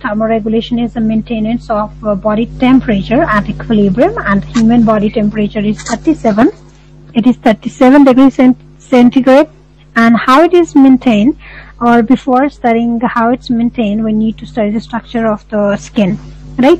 thermoregulation is the maintenance of body temperature at equilibrium, and human body temperature is 37. It is 37 degrees centigrade. And how it is maintained, or before studying how it's maintained, we need to study the structure of the skin, right?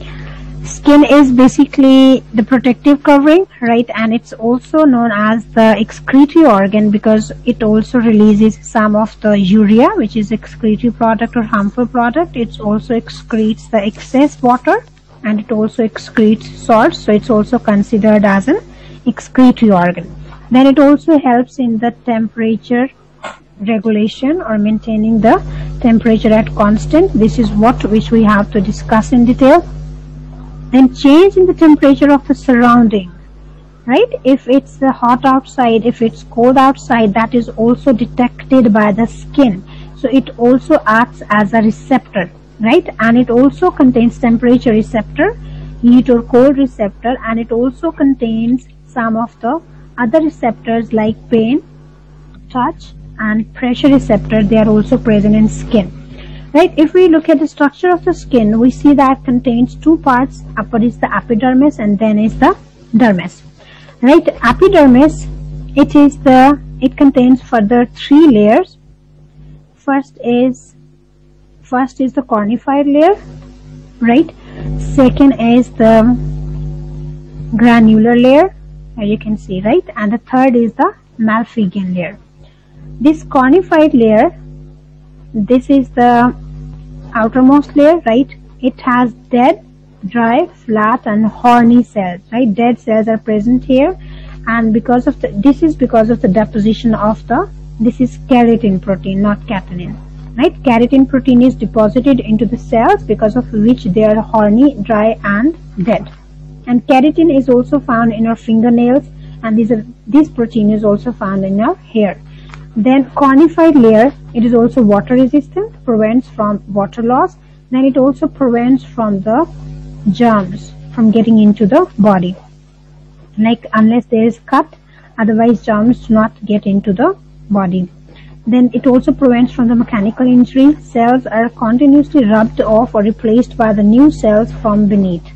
Skin is basically the protective covering, right? And it's also known as the excretory organ because it also releases some of the urea, which is excretory product or harmful product. It also excretes the excess water, and it also excretes salts, so it's also considered as an excretory organ. Then it also helps in the temperature regulation or maintaining the temperature at constant. This is which we have to discuss in detail. Then change in the temperature of the surrounding, right? If it's hot outside, if it's cold outside, that is also detected by the skin. So it also acts as a receptor, right? And it also contains temperature receptor, heat or cold receptor, and it also contains some of the other receptors like pain, touch, and pressure receptor. They are also present in skin. Right, if we look at the structure of the skin, we see that contains two parts. Upper is the epidermis and then is the dermis. Right, epidermis, it contains further three layers. First is the cornified layer, right? Second is the granular layer, as you can see, right? And the third is the Malpighian layer. This cornified layer, this is the outermost layer, right? It has dead, dry, flat, and horny cells, right? Dead cells are present here, and because of this is because of the deposition of this is keratin protein, not catenin, right? Keratin protein is deposited into the cells, because of which they are horny, dry, and dead. And keratin is also found in our fingernails, and this protein is also found in our hair. Then cornified layer, it is also water resistant, prevents from water loss. Then it also prevents from the germs from getting into the body, like unless there is cut, otherwise germs do not get into the body. Then it also prevents from the mechanical injury. Cells are continuously rubbed off or replaced by the new cells from beneath,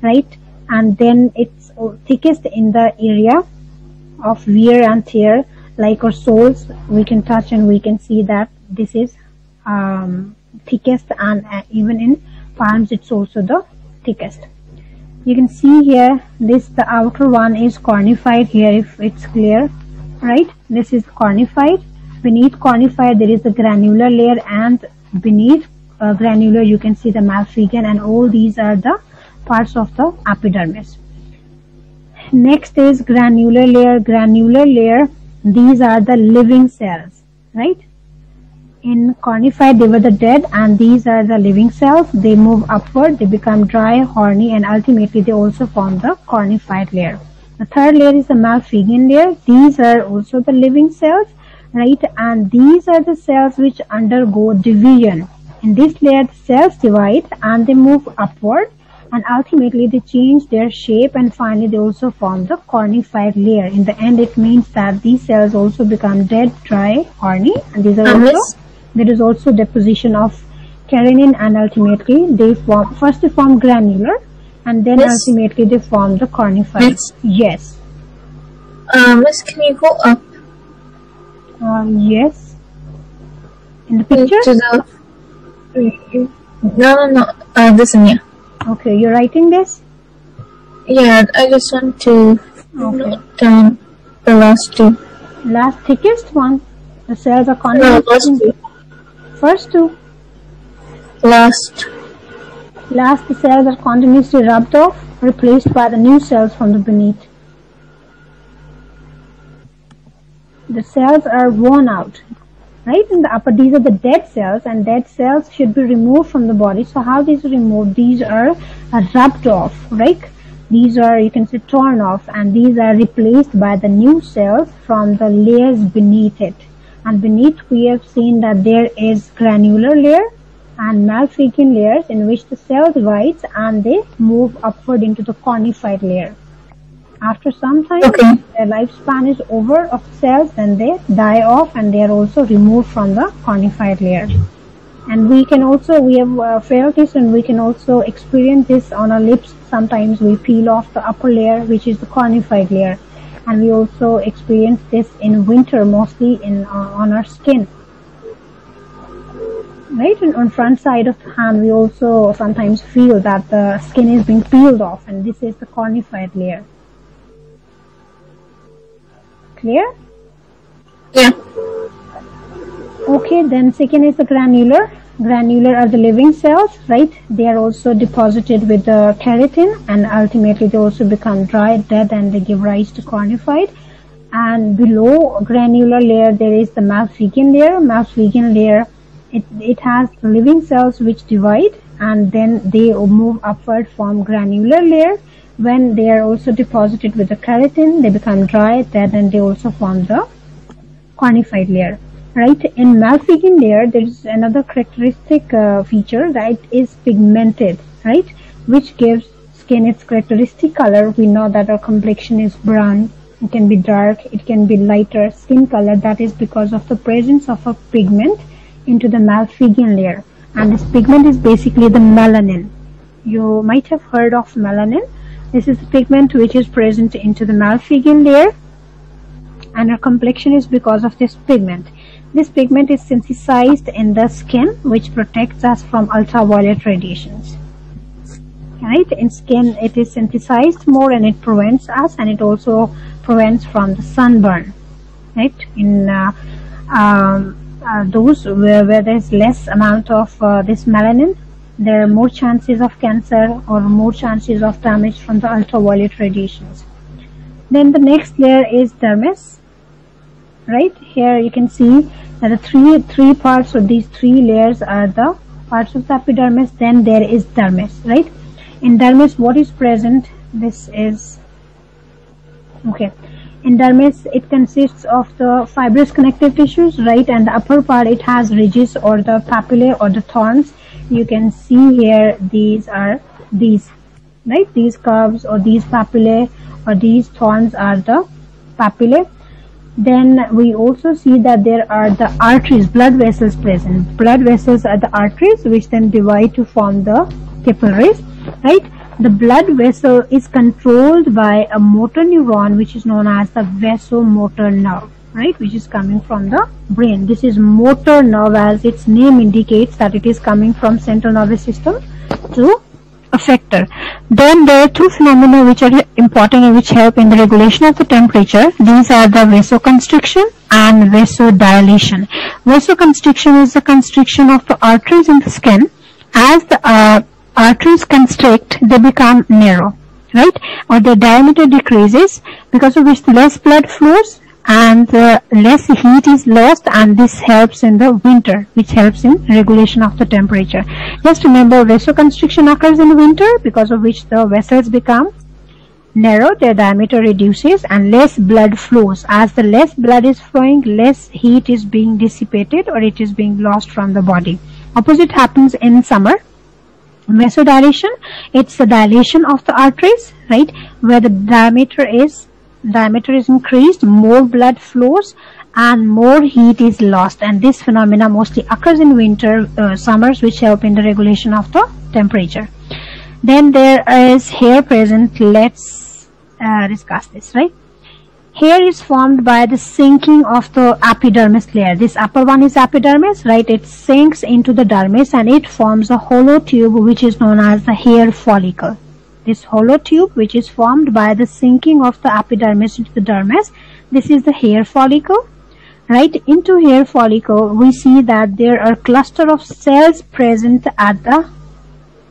right? And then it's thickest in the area of wear and tear, like our soles. We can touch and we can see that this is thickest, and even in palms it's also the thickest. You can see here, the outer one is cornified here, if it's clear, right? This is cornified. Beneath cornified there is the granular layer, and beneath granular you can see the Malpighian, and all these are the parts of the epidermis. Next is granular layer. Granular layer, these are the living cells, right? In cornified they were the dead, and these are the living cells. They move upward, they become dry, horny, and ultimately they also form the cornified layer. The third layer is the Malpighian layer. These are also the living cells, right? And these are the cells which undergo division. In this layer the cells divide and they move upward, and ultimately they change their shape, and finally they also form the cornified layer. In the end, it means that these cells also become dead, dry, horny, and these are also, there is also deposition of keratin, and ultimately they form granular, and then ultimately they form the cornified. Yes. Miss, can you go up? Yes. In the picture? No. This one, yeah. Okay, you're writing this? Yeah, I just want to note down the last two. Last thickest one. The cells are No, last two. First two. Last, the cells are continuously rubbed off, replaced by the new cells from the beneath. The cells are worn out, right? In the upper, these are the dead cells, and dead cells should be removed from the body. So how these are removed? These are rubbed off, right? These are, you can say, torn off, and these are replaced by the new cells from the layers beneath it. And beneath we have seen that there is granular layer and Malpighian layers, in which the cell divides and they move upward into the cornified layer. After some time, their lifespan is over of cells, then they die off and they are also removed from the cornified layer. And we have felt this, and we can also experience this on our lips. Sometimes we peel off the upper layer, which is the cornified layer, and we also experience this in winter, mostly on our skin. Right, and on front side of the hand, we also sometimes feel that the skin is being peeled off, and this is the cornified layer. Clear? Yeah. Okay, then second is the granular. Granular are the living cells, right? They are also deposited with the keratin, and ultimately they also become dry, dead, and they give rise to cornified. And below granular layer, there is the Malpighian layer. Malpighian layer, it has living cells which divide, and then they move upward from granular layer. When they are also deposited with the keratin, they become dry, dead, and they also form the cornified layer. Right, in Malpighian layer, there is another characteristic feature that is pigmented, right, which gives skin its characteristic color. We know that our complexion is brown. It can be dark, it can be lighter skin color. That is because of the presence of a pigment into the Malpighian layer, and this pigment is basically the melanin. You might have heard of melanin. This is the pigment which is present into the Malpighian layer, and our complexion is because of this pigment. This pigment is synthesized in the skin, which protects us from ultraviolet radiations. Right, in skin it is synthesized more, and it prevents us, and it also prevents from the sunburn. Right, in those where there is less amount of this melanin, there are more chances of cancer or more chances of damage from the ultraviolet radiations. Then the next layer is dermis. Right, here you can see that the three parts of these three layers are the parts of the epidermis. Then there is dermis. Right, in dermis, what is present? This is okay. In dermis, it consists of the fibrous connective tissues, right, and the upper part, it has ridges or the papillae or the thorns. You can see here, these are these, right, these curves or these papillae or these thorns are the papillae. Then we also see that there are the arteries, blood vessels present. Blood vessels are the arteries which then divide to form the capillaries, right? The blood vessel is controlled by a motor neuron which is known as the vasomotor nerve, right, which is coming from the brain. This is motor nerve, as its name indicates that it is coming from central nervous system to effector. Then there are two phenomena which are important and which help in the regulation of the temperature. These are the vasoconstriction and vasodilation. Vasoconstriction is the constriction of the arteries in the skin. As the arteries constrict, they become narrow, right, or the diameter decreases, because of which less blood flows and less heat is lost, and this helps in the winter, which helps in regulation of the temperature. Just remember, vasoconstriction occurs in winter, because of which the vessels become narrow, their diameter reduces, and less blood flows. As the less blood is flowing, less heat is being dissipated or it is being lost from the body. Opposite happens in summer. Vasodilation, it's the dilation of the arteries, right, where the diameter is increased, more blood flows and more heat is lost, and this phenomena mostly occurs in winter, summers, which help in the regulation of the temperature. Then there is hair present. Let's discuss this, right? Hair is formed by the sinking of the epidermis layer. This upper one is epidermis, right? It sinks into the dermis and it forms a hollow tube which is known as the hair follicle. This hollow tube, which is formed by the sinking of the epidermis into the dermis, this is the hair follicle. Right into hair follicle, we see that there are cluster of cells present at the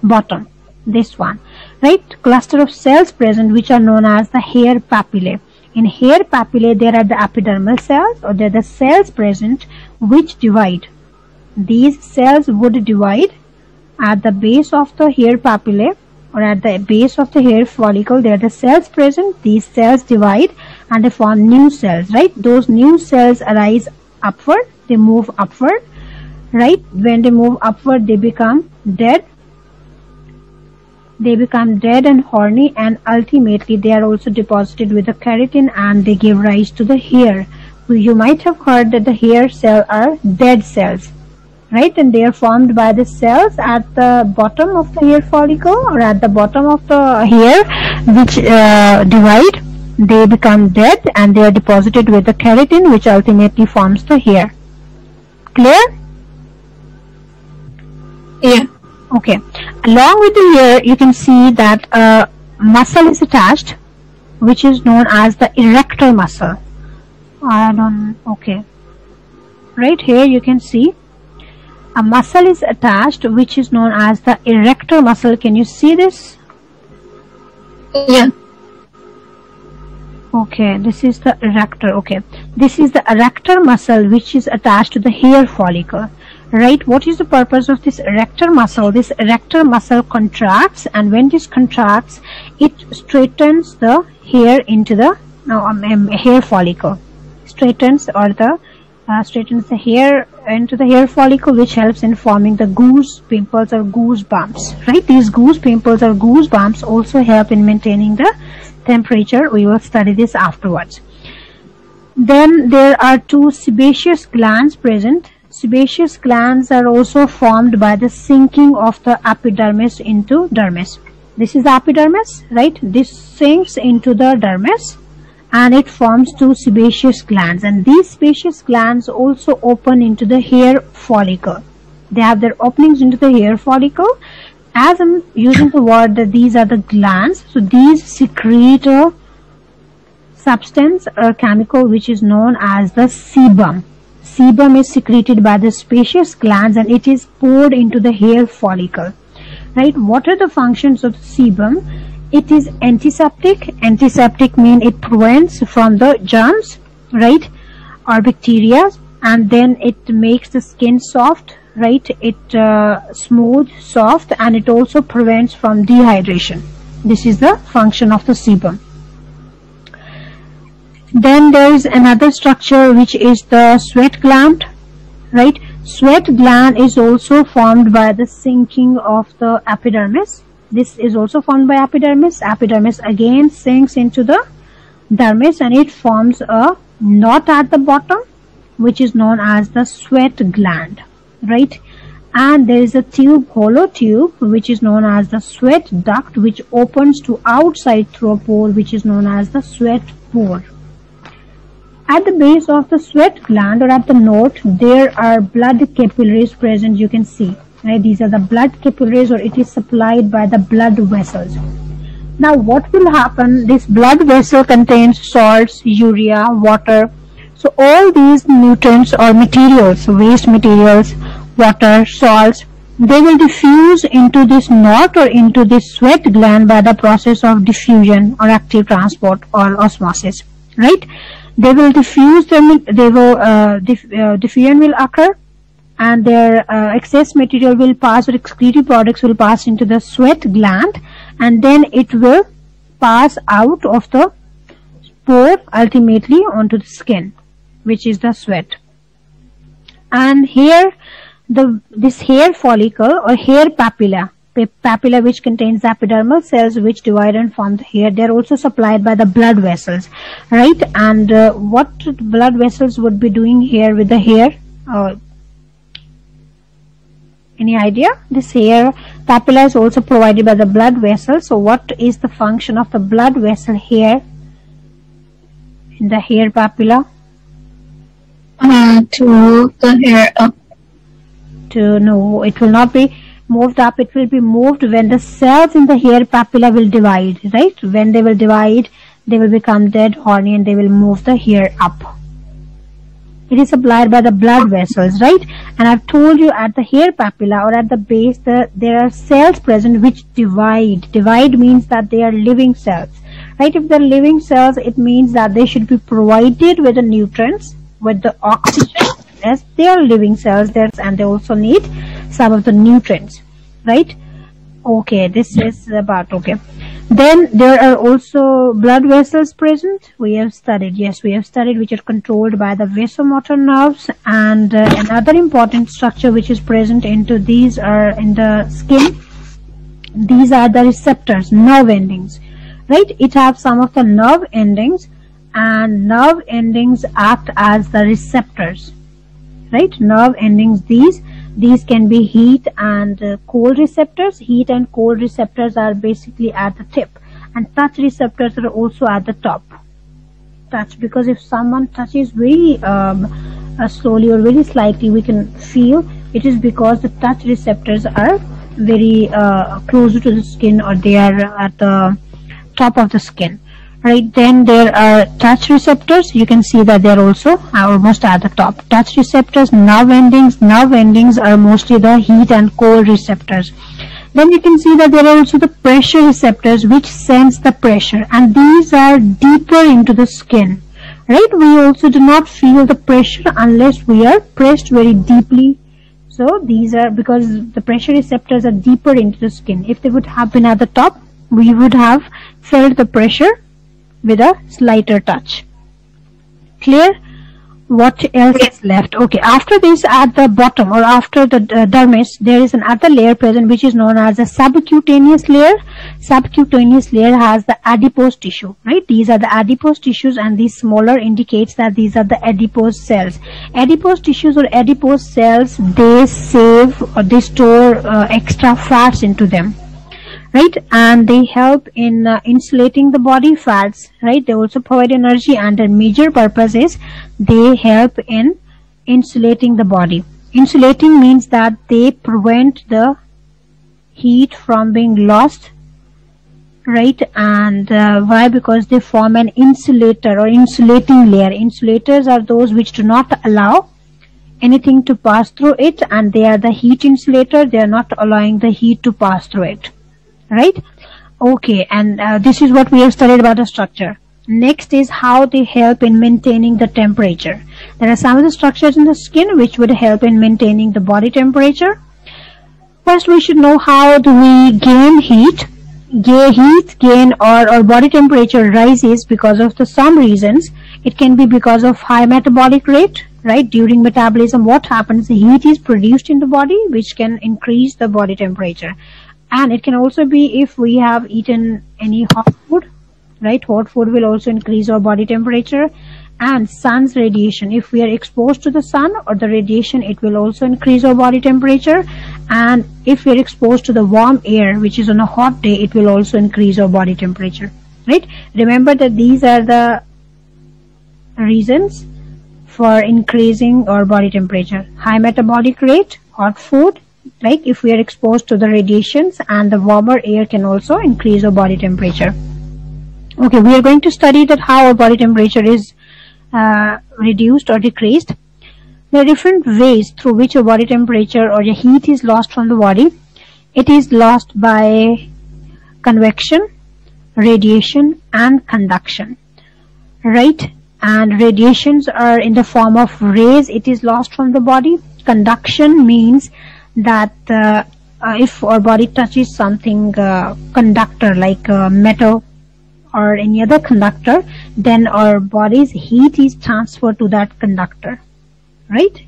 bottom. This one, right? Cluster of cells present which are known as the hair papillae. In hair papillae, there are the epidermal cells, or there are the cells present which divide. These cells would divide at the base of the hair papillae, or at the base of the hair follicle. There are the cells present. These cells divide and they form new cells, right? Those new cells arise upward. They move upward, right? When they move upward, they become dead. They become dead and horny, and ultimately they are also deposited with the keratin and they give rise to the hair. You might have heard that the hair cells are dead cells, right? And they are formed by the cells at the bottom of the hair follicle or at the bottom of the hair, which divide. They become dead and they are deposited with the keratin, which ultimately forms the hair. Clear? Yeah. Okay. Along with the hair, you can see that a muscle is attached, which is known as the erector muscle. Okay. Right here you can see a muscle is attached, which is known as the erector muscle. Can you see this? Yeah. Okay, this is the erector. Okay, this is the erector muscle, which is attached to the hair follicle. Right, what is the purpose of this erector muscle? This erector muscle contracts, and when this contracts, it straightens the hair into the hair follicle. Straightens the hair into the hair follicle, which helps in forming the goose pimples or goose bumps. Right, these goose pimples or goose bumps also help in maintaining the temperature. We will study this afterwards. Then there are two sebaceous glands present. Sebaceous glands are also formed by the sinking of the epidermis into dermis. This is the epidermis, right? This sinks into the dermis and it forms two sebaceous glands, and these sebaceous glands also open into the hair follicle. They have their openings into the hair follicle. As I'm using the word that these are the glands, so these secrete a substance or chemical which is known as the sebum. Sebum is secreted by the sebaceous glands and it is poured into the hair follicle. Right? What are the functions of the sebum? It is antiseptic. Antiseptic means it prevents from the germs, right, or bacteria, and then it makes the skin soft. Right, it smooth, soft, and it also prevents from dehydration. This is the function of the sebum. Then there is another structure which is the sweat gland. Right, sweat gland is also formed by the sinking of the epidermis. This is also formed by epidermis. Epidermis again sinks into the dermis and it forms a knot at the bottom, which is known as the sweat gland. Right, and there is a tube, hollow tube, which is known as the sweat duct, which opens to outside through a pore, which is known as the sweat pore. At the base of the sweat gland or at the knot, there are blood capillaries present. You can see, right, these are the blood capillaries, or it is supplied by the blood vessels. Now what will happen? This blood vessel contains salts, urea, water. So all these nutrients or materials, waste materials, water, salts, they will diffuse into this knot or into this sweat gland by the process of diffusion or active transport or osmosis. Right? They will diffuse them. Diffusion will occur, and their excess material will pass, or excreted products will pass into the sweat gland, and then it will pass out of the pore ultimately onto the skin, which is the sweat. And here this hair follicle or hair papilla which contains epidermal cells which divide and form the hair, they are also supplied by the blood vessels, right? And what blood vessels would be doing here with the hair? Any idea? This hair papilla is also provided by the blood vessels. So what is the function of the blood vessel here in the hair papilla? To move the hair up. No, it will not be moved up. It will be moved when the cells in the hair papilla will divide, right? When they will divide, they will become dead, horny, and they will move the hair up. It is supplied by the blood vessels, right? And I've told you at the hair papilla or at the base, there are cells present which divide. Divide means that they are living cells, right? If they're living cells, it means that they should be provided with the nutrients, with the oxygen, as they are living cells there, and they also need some of the nutrients, right? Okay, this is about okay. Then there are also blood vessels present. We have studied, yes, we have studied, which are controlled by the vasomotor nerves. And another important structure which is present into these are in the skin. These are the receptors, nerve endings, right? It has some of the nerve endings, and nerve endings act as the receptors, right? Nerve endings, these These can be heat and cold receptors. Heat and cold receptors are basically at the tip, and touch receptors are also at the top. Touch, because if someone touches very slowly or very slightly, we can feel it is because the touch receptors are very closer to the skin, or they are at the top of the skin, right? Then there are touch receptors. You can see that they are also almost at the top. Touch receptors, nerve endings. Nerve endings are mostly the heat and cold receptors. Then you can see that there are also the pressure receptors, which sense the pressure, and these are deeper into the skin, right? We also do not feel the pressure unless we are pressed very deeply. So these are because the pressure receptors are deeper into the skin. If they would have been at the top, we would have felt the pressure with a slighter touch. Clear? What else is left? Okay, after this, at the bottom or after the dermis, there is another layer present which is known as the subcutaneous layer. Subcutaneous layer has the adipose tissue, right? These are the adipose tissues, and these smaller indicates that these are the adipose cells. Adipose tissues or adipose cells, they save or they store extra fats into them, right? And they help in insulating the body fats, right? They also provide energy, and their major purpose is they help in insulating the body. Insulating means that they prevent the heat from being lost, right? And why? Because they form an insulator or insulating layer. Insulators are those which do not allow anything to pass through it, and they are the heat insulator. They are not allowing the heat to pass through it, right? Okay, and this is what we have studied about the structure. Next is how they help in maintaining the temperature. There are some of the structures in the skin which would help in maintaining the body temperature. First, we should know how do we gain heat. Heat gain or body temperature rises because of some reasons. It can be because of high metabolic rate, right? During metabolism, what happens? The heat is produced in the body, which can increase the body temperature. And it can also be if we have eaten any hot food, right? Hot food will also increase our body temperature. And sun's radiation, if we are exposed to the sun or the radiation, it will also increase our body temperature. And if we are exposed to the warm air, which is on a hot day, it will also increase our body temperature, right? Remember that these are the reasons for increasing our body temperature. High metabolic rate, hot food, like if we are exposed to the radiations, and the warmer air can also increase our body temperature. Okay, we are going to study that how our body temperature is reduced or decreased. There are different ways through which our body temperature or the heat is lost from the body. It is lost by convection, radiation, and conduction, right? And radiations are in the form of rays. It is lost from the body. Conduction means that if our body touches something conductor like metal or any other conductor, then our body's heat is transferred to that conductor, right?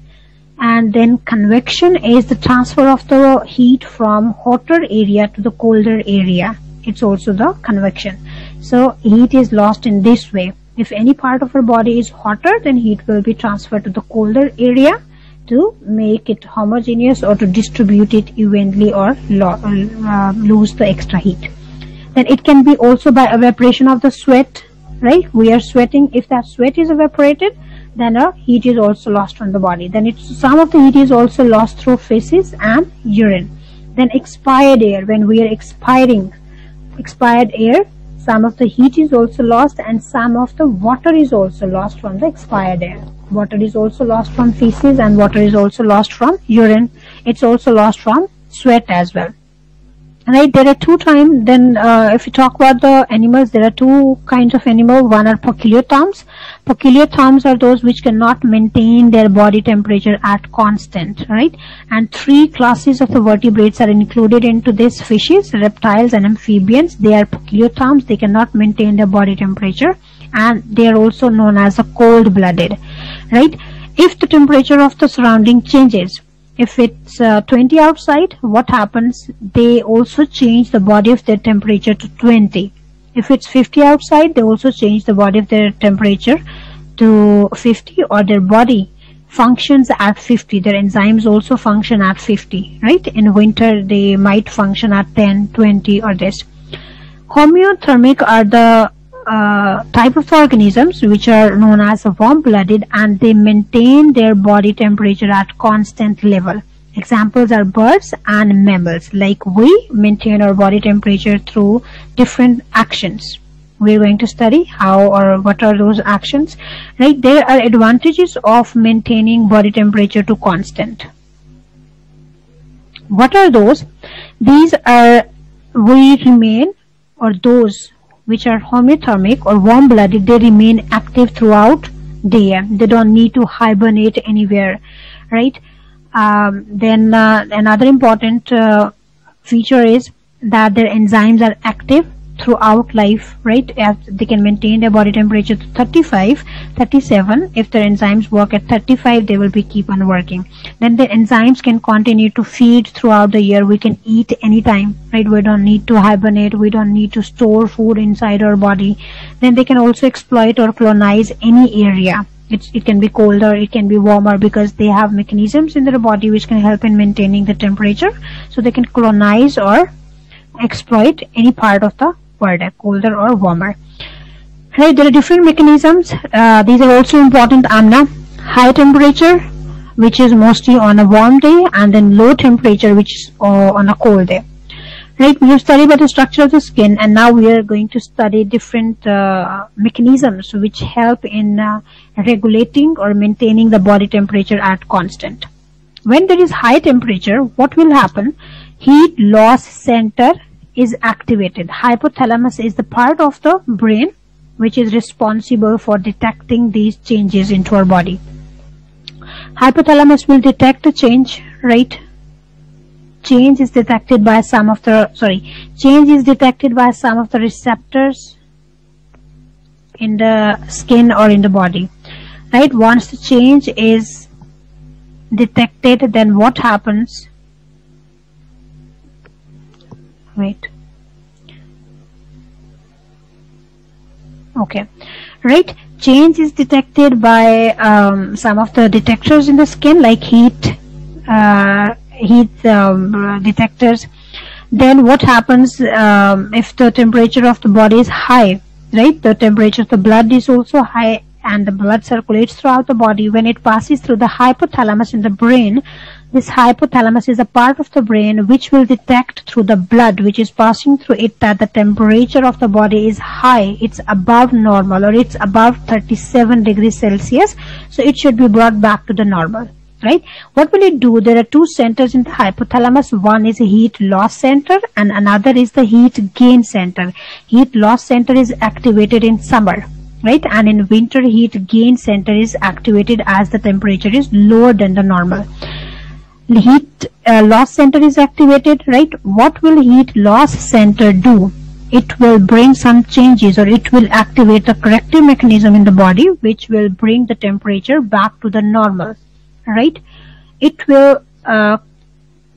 And then convection is the transfer of the heat from hotter area to the colder area. It's also the convection. So heat is lost in this way. If any part of our body is hotter, then heat will be transferred to the colder area to make it homogeneous or to distribute it evenly or lose the extra heat. Then it can be also by evaporation of the sweat, right? We are sweating. If that sweat is evaporated, then our heat is also lost from the body. Then some of the heat is also lost through feces and urine. Then expired air, when we are expiring expired air, some of the heat is also lost, and some of the water is also lost from the expired air. Water is also lost from feces, and water is also lost from urine. It's also lost from sweat as well. Right, there are two types. Then if you talk about the animals, there are two kinds of animal. One are poeciliotherms. Poeciliotherms are those which cannot maintain their body temperature at constant, right? And three classes of the vertebrates are included into this: fishes, reptiles, and amphibians. They are poeciliotherms. They cannot maintain their body temperature, and they are also known as a cold-blooded, right? If the temperature of the surrounding changes, if it's 20 outside, what happens? They also change the body of their temperature to 20. If it's 50 outside, they also change the body of their temperature to 50, or their body functions at 50. Their enzymes also function at 50, right? In winter, they might function at 10, 20 or this. Homeothermic are the type of organisms which are known as warm-blooded, and they maintain their body temperature at constant level. Examples are birds and mammals. Like we maintain our body temperature through different actions. We're going to study how or what are those actions, right? There are advantages of maintaining body temperature to constant. What are those? These are, we remain, or those which are homeothermic or warm-blooded, they remain active throughout the year. They don't need to hibernate anywhere, right? Then another important feature is that their enzymes are active throughout life, right? As they can maintain their body temperature to 35, 37. If their enzymes work at 35, they will be keep on working. Then the enzymes can continue to feed throughout the year. We can eat anytime, right? We don't need to hibernate. We don't need to store food inside our body. Then they can also exploit or colonize any area. It can be colder, it can be warmer, because they have mechanisms in their body which can help in maintaining the temperature. So they can colonize or exploit any part of the world, colder or warmer. Right, there are different mechanisms. These are also important, Amna. High temperature, which is mostly on a warm day, and then low temperature, which is on a cold day. Right, we have studied about the structure of the skin, and now we are going to study different mechanisms which help in regulating or maintaining the body temperature at constant. When there is high temperature, what will happen? Heat loss center is activated. Hypothalamus is the part of the brain which is responsible for detecting these changes into our body. Hypothalamus will detect the change, right? Change is detected by some of the receptors in the skin or in the body, right? Once the change is detected, then what happens? Wait. Okay, right? Change is detected by some of the detectors in the skin, like heat detectors. Then what happens if the temperature of the body is high, right? The temperature of the blood is also high, and the blood circulates throughout the body. When it passes through the hypothalamus in the brain, this hypothalamus is a part of the brain which will detect through the blood which is passing through it that the temperature of the body is high, it's above normal, or it's above 37 degrees Celsius. So it should be brought back to the normal, right? What will it do? There are two centers in the hypothalamus. One is a heat loss center and another is the heat gain center. Heat loss center is activated in summer, right? And in winter, heat gain center is activated as the temperature is lower than the normal. The heat loss center is activated, right? What will heat loss center do? It will bring some changes, or it will activate the corrective mechanism in the body which will bring the temperature back to the normal, right? It will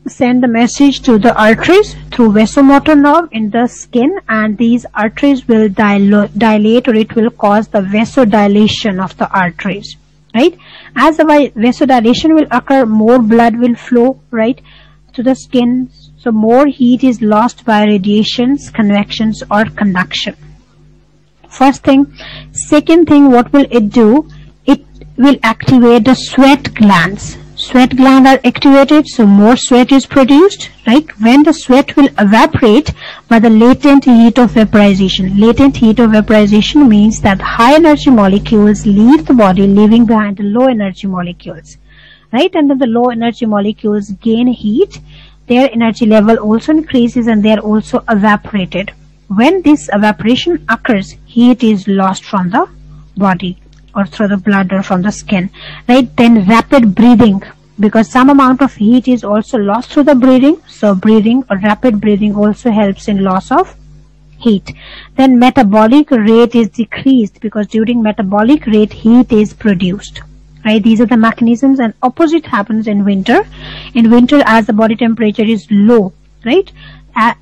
send the message to the arteries through vasomotor nerve in the skin, and these arteries will dilate, or it will cause the vasodilation of the arteries, right? As the vasodilation will occur, more blood will flow, right, to the skin. So more heat is lost by radiations, convections, or conduction. First thing. Second thing, what will it do? It will activate the sweat glands. Sweat glands are activated, so more sweat is produced, right? When the sweat will evaporate by the latent heat of vaporization. Latent heat of vaporization means that high energy molecules leave the body, leaving behind the low energy molecules, right? And then the low energy molecules gain heat. Their energy level also increases and they are also evaporated. When this evaporation occurs, heat is lost from the body, or through the blood, or from the skin, right? Then rapid breathing, because some amount of heat is also lost through the breathing. So breathing or rapid breathing also helps in loss of heat. Then metabolic rate is decreased, because during metabolic rate heat is produced, right? These are the mechanisms, and opposite happens in winter. In winter, as the body temperature is low, right,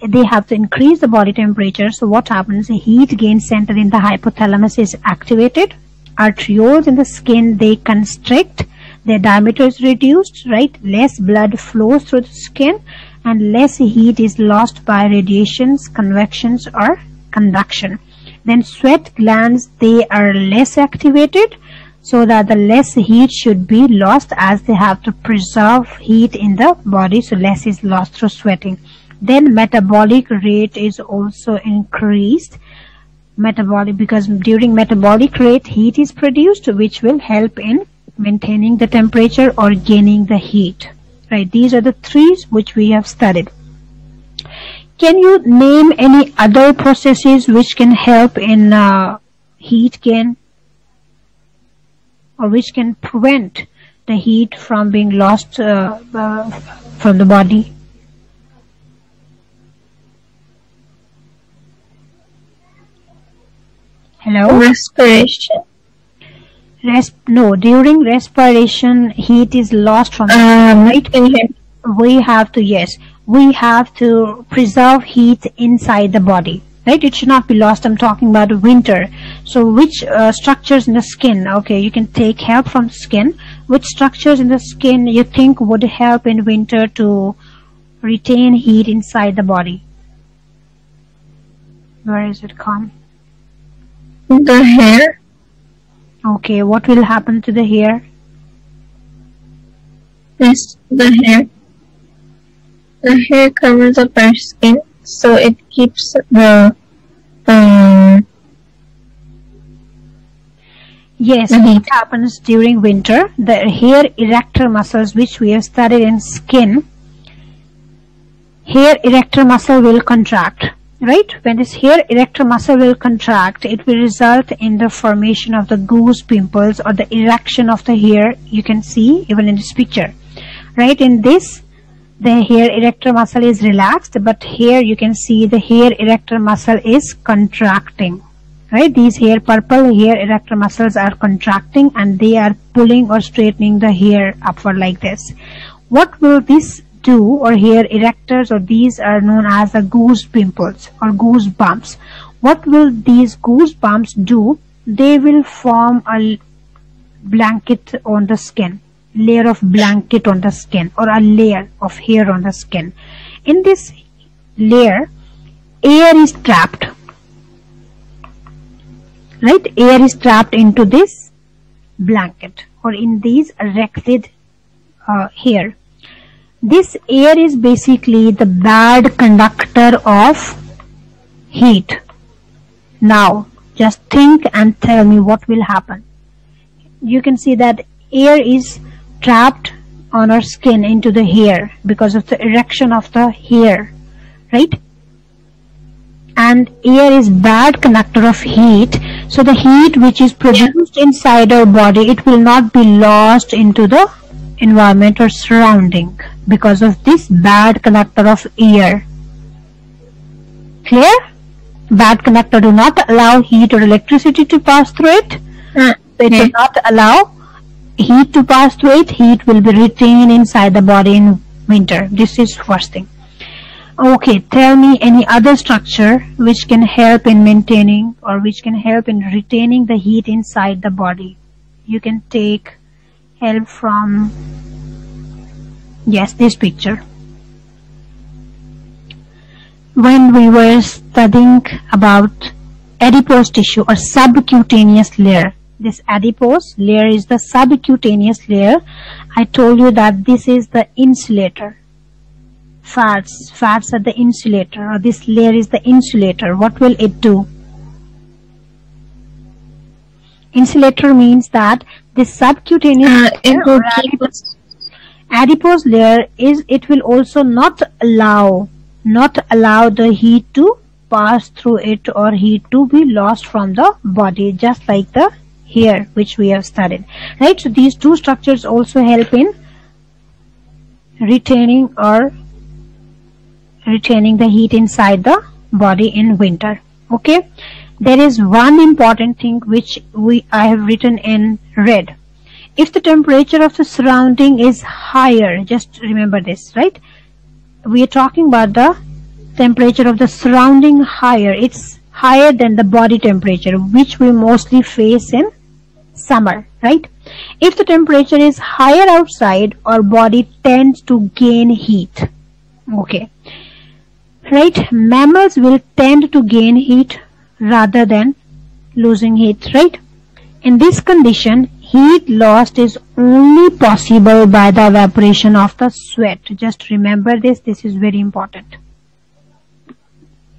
they have to increase the body temperature. So what happens? The heat gain center in the hypothalamus is activated. Arterioles in the skin, they constrict. their diameter is reduced, right? Less blood flows through the skin and less heat is lost by radiations, convections or conduction. Then sweat glands, they are less activated, so that the less heat should be lost, as they have to preserve heat in the body, so less is lost through sweating. Then metabolic rate is also increased. Because during metabolic rate heat is produced, which will help in maintaining the temperature or gaining the heat. Right, these are the three which we have studied. Can you name any other processes which can help in heat gain, or which can prevent the heat from being lost from the body? Hello? Respiration. No, during respiration heat is lost from the body, right? We have to preserve heat inside the body, right? It should not be lost. I'm talking about winter. So which structures in the skin, okay, you can take help from the skin. Which structures in the skin you think would help in winter to retain heat inside the body? Where is it come? The hair. Okay, what will happen to the hair? Yes, the hair. The hair covers up our skin, so it keeps the yes, it happens during winter. The hair erector muscles, which we have studied in skin, hair erector muscle will contract, right? When this hair erector muscle will contract, it will result in the formation of the goose pimples or the erection of the hair. You can see even in this picture, right? In this, the hair erector muscle is relaxed, but here you can see the hair erector muscle is contracting, right? These purple hair erector muscles are contracting and they are pulling or straightening the hair upward like this. What will this do, or hair erectors, or these are known as the goose pimples or goose bumps? What will these goose bumps do? They will form a blanket on the skin, layer of blanket on the skin, or a layer of hair on the skin. In this layer, air is trapped, right? Air is trapped into this blanket or in these erected hair. This air is basically the bad conductor of heat. Now just think and tell me what will happen. You can see that air is trapped on our skin into the hair because of the erection of the hair, right? And air is bad conductor of heat, so the heat which is produced inside our body, it will not be lost into the environment or surrounding because of this bad conductor of air. Clear? Bad conductor do not allow heat or electricity to pass through it. It will not allow heat to pass through it. Heat will be retained inside the body in winter. This is first thing. Okay, tell me any other structure which can help in maintaining or which can help in retaining the heat inside the body. You can take help from, yes, this picture. When we were studying about adipose tissue or subcutaneous layer, this adipose layer is the subcutaneous layer. I told you that this is the insulator. Fats are the insulator, or this layer is the insulator. What will it do? Insulator means that this subcutaneous layer adipose layer is, it will also not allow the heat to pass through it or heat to be lost from the body, just like the hair which we have studied, right? So these two structures also help in retaining the heat inside the body in winter. Okay, there is one important thing which I have written in red. If the temperature of the surrounding is higher, just remember this, right? We are talking about the temperature of the surrounding higher. It's higher than the body temperature, which we mostly face in summer, right? If the temperature is higher outside, our body tends to gain heat. Okay, right? Mammals will tend to gain heat rather than losing heat, right? In this condition, heat loss is only possible by the evaporation of the sweat. Just remember this. This is very important.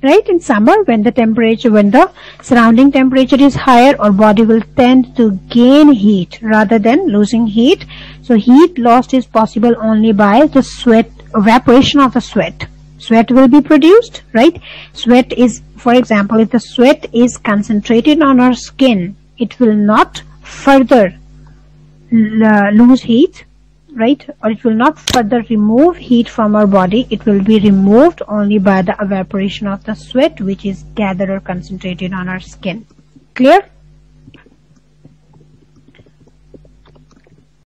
Right? In summer, when the surrounding temperature is higher, our body will tend to gain heat rather than losing heat. So heat loss is possible only by the sweat, evaporation of the sweat. Sweat will be produced, right? Sweat is, for example, if the sweat is concentrated on our skin, it will not further lose heat, right? Or it will not further remove heat from our body. It will be removed only by the evaporation of the sweat, which is gathered or concentrated on our skin. Clear?